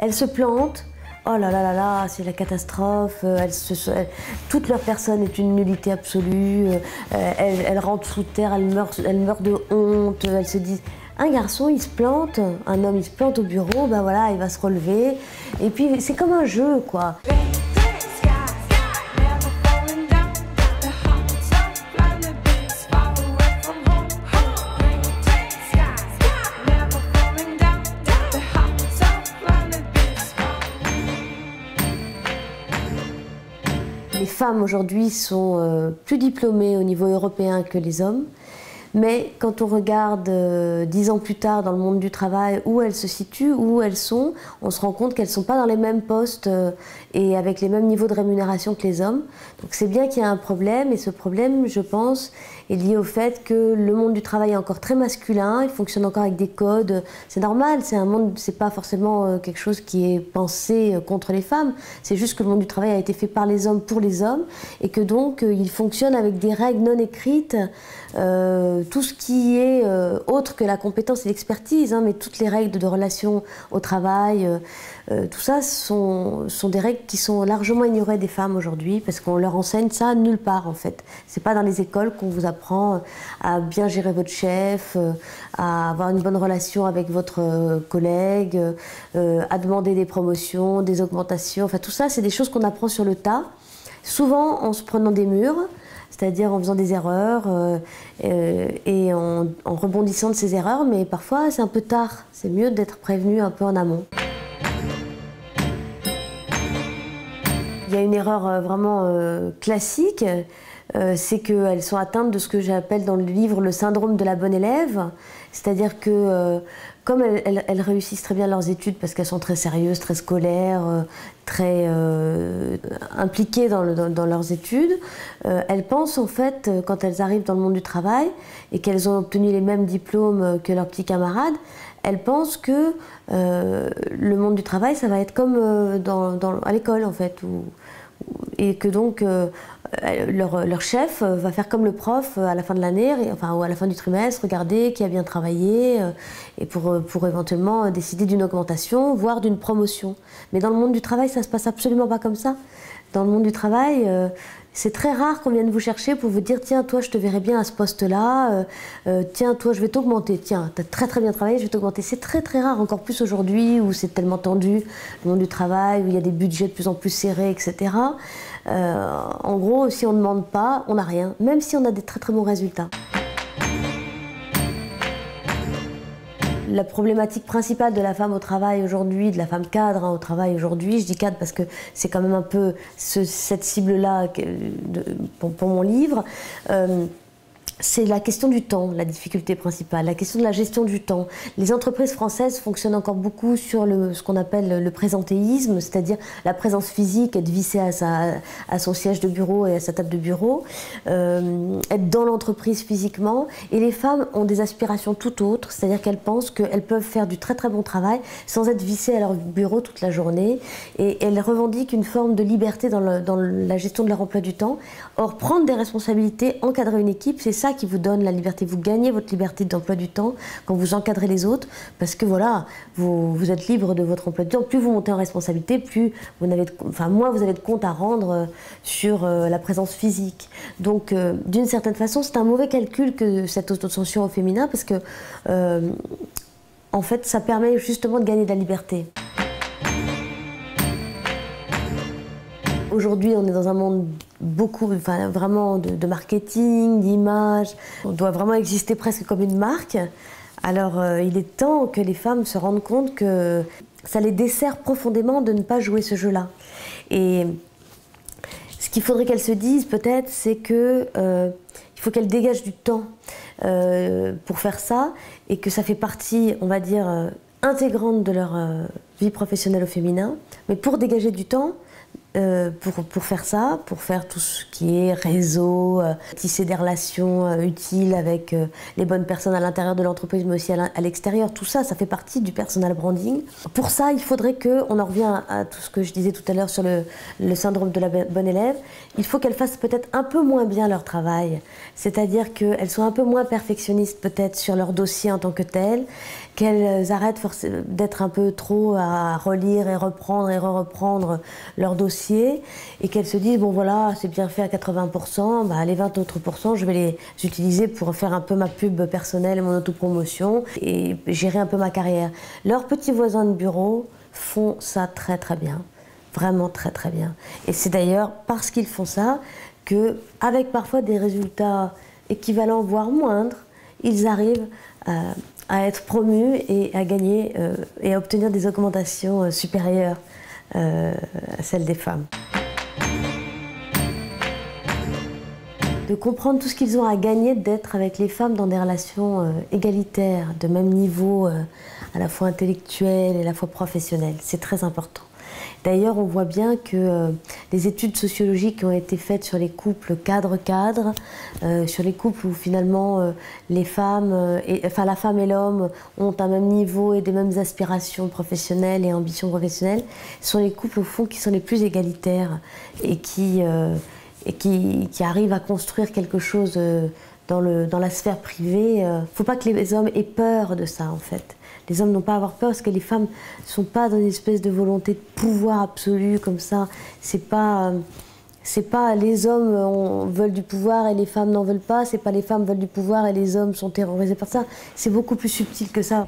Elles se plantent, oh là là là là, c'est la catastrophe, toute leur personne est une nullité absolue, elles rentrent sous terre, elles meurent de honte, elles se disent... Un garçon, il se plante, un homme, il se plante au bureau, ben voilà, il va se relever, et puis c'est comme un jeu, quoi. Les femmes aujourd'hui sont plus diplômées au niveau européen que les hommes. Mais quand on regarde 10 ans plus tard dans le monde du travail où elles se situent, où elles sont, on se rend compte qu'elles ne sont pas dans les mêmes postes et avec les mêmes niveaux de rémunération que les hommes. Donc c'est bien qu'il y a un problème et ce problème, je pense, est lié au fait que le monde du travail est encore très masculin, il fonctionne encore avec des codes. C'est normal, c'est un monde, c'est pas forcément quelque chose qui est pensé contre les femmes, c'est juste que le monde du travail a été fait par les hommes pour les hommes et que donc il fonctionne avec des règles non écrites. Tout ce qui est autre que la compétence et l'expertise, hein, mais toutes les règles de relation au travail, tout ça sont des règles qui sont largement ignorées des femmes aujourd'hui parce qu'on leur enseigne ça nulle part en fait. C'est pas dans les écoles qu'on vous apprend à bien gérer votre chef, à avoir une bonne relation avec votre collègue, à demander des promotions, des augmentations, enfin tout ça c'est des choses qu'on apprend sur le tas, souvent en se prenant des murs. C'est-à-dire en faisant des erreurs et en rebondissant de ces erreurs, mais parfois c'est un peu tard, c'est mieux d'être prévenu un peu en amont. Il y a une erreur vraiment classique, c'est qu'elles sont atteintes de ce que j'appelle dans le livre le syndrome de la bonne élève, c'est-à-dire que comme elles réussissent très bien leurs études parce qu'elles sont très sérieuses, très scolaires, très impliquées dans leurs études, elles pensent en fait, quand elles arrivent dans le monde du travail et qu'elles ont obtenu les mêmes diplômes que leurs petits camarades, elles pensent que le monde du travail, ça va être comme à l'école en fait, et que donc leur chef va faire comme le prof à la fin de l'année, enfin, ou à la fin du trimestre, regarder qui a bien travaillé et pour éventuellement décider d'une augmentation, voire d'une promotion. Mais dans le monde du travail, ça ne se passe absolument pas comme ça. Dans le monde du travail, c'est très rare qu'on vienne vous chercher pour vous dire « Tiens, toi, je te verrai bien à ce poste-là. Tiens, toi, je vais t'augmenter. Tiens, tu as très très bien travaillé, je vais t'augmenter. » C'est très très rare, encore plus aujourd'hui où c'est tellement tendu, le monde du travail, où il y a des budgets de plus en plus serrés, etc. En gros, si on ne demande pas, on n'a rien, même si on a des très très bons résultats. La problématique principale de la femme au travail aujourd'hui, de la femme cadre au travail aujourd'hui, je dis cadre parce que c'est quand même un peu cette cible-là pour mon livre, c'est la question du temps, la difficulté principale, la question de la gestion du temps. Les entreprises françaises fonctionnent encore beaucoup sur ce qu'on appelle le présentéisme, c'est-à-dire la présence physique, être vissé à son siège de bureau et à sa table de bureau, être dans l'entreprise physiquement. Et les femmes ont des aspirations tout autres, c'est-à-dire qu'elles pensent qu'elles peuvent faire du très très bon travail sans être vissées à leur bureau toute la journée. Et elles revendiquent une forme de liberté dans la gestion de leur emploi du temps. Or, prendre des responsabilités, encadrer une équipe, c'est ça qui vous donne la liberté. Vous gagnez votre liberté d'emploi du temps quand vous encadrez les autres, parce que voilà, vous êtes libre de votre emploi du temps. Plus vous montez en responsabilité, plus moins vous avez de compte à rendre sur la présence physique. Donc, d'une certaine façon, c'est un mauvais calcul que cette autocensure au féminin, parce que en fait, ça permet justement de gagner de la liberté. Aujourd'hui, on est dans un monde vraiment de marketing, d'image. On doit vraiment exister presque comme une marque. Alors, il est temps que les femmes se rendent compte que ça les dessert profondément de ne pas jouer ce jeu-là. Et ce qu'il faudrait qu'elles se disent, peut-être, c'est que il faut qu'elles dégagent du temps pour faire ça, et que ça fait partie, on va dire, intégrante de leur vie professionnelle au féminin. Mais pour dégager du temps, pour faire ça, pour faire tout ce qui est réseau, tisser des relations utiles avec les bonnes personnes à l'intérieur de l'entreprise, mais aussi à l'extérieur. Tout ça, ça fait partie du personal branding. Pour ça, il faudrait on en revient à tout ce que je disais tout à l'heure sur le syndrome de la bonne élève, il faut qu'elles fassent peut-être un peu moins bien leur travail. C'est-à-dire qu'elles soient un peu moins perfectionnistes peut-être sur leur dossier en tant que tel, qu'elles arrêtent d'être un peu trop à relire et reprendre et re-reprendre leur dossier et qu'elles se disent bon voilà c'est bien fait à 80%, bah, les 20 autres pourcents je vais les utiliser pour faire un peu ma pub personnelle et mon autopromotion et gérer un peu ma carrière. Leurs petits voisins de bureau font ça très très bien, vraiment très très bien. Et c'est d'ailleurs parce qu'ils font ça que avec parfois des résultats équivalents voire moindres, ils arrivent à être promus et à gagner et à obtenir des augmentations supérieures à celles des femmes. De comprendre tout ce qu'ils ont à gagner d'être avec les femmes dans des relations égalitaires, de même niveau, à la fois intellectuel et à la fois professionnel. C'est très important. D'ailleurs, on voit bien que les études sociologiques qui ont été faites sur les couples cadre-cadre, sur les couples où finalement les femmes, la femme et l'homme ont un même niveau et des mêmes aspirations professionnelles et ambitions professionnelles, sont les couples au fond qui sont les plus égalitaires et qui arrivent à construire quelque chose dans la sphère privée. Il ne faut pas que les hommes aient peur de ça en fait. Les hommes n'ont pas à avoir peur parce que les femmes ne sont pas dans une espèce de volonté de pouvoir absolu comme ça. C'est pas les hommes veulent du pouvoir et les femmes n'en veulent pas. C'est pas les femmes veulent du pouvoir et les hommes sont terrorisés par ça. C'est beaucoup plus subtil que ça.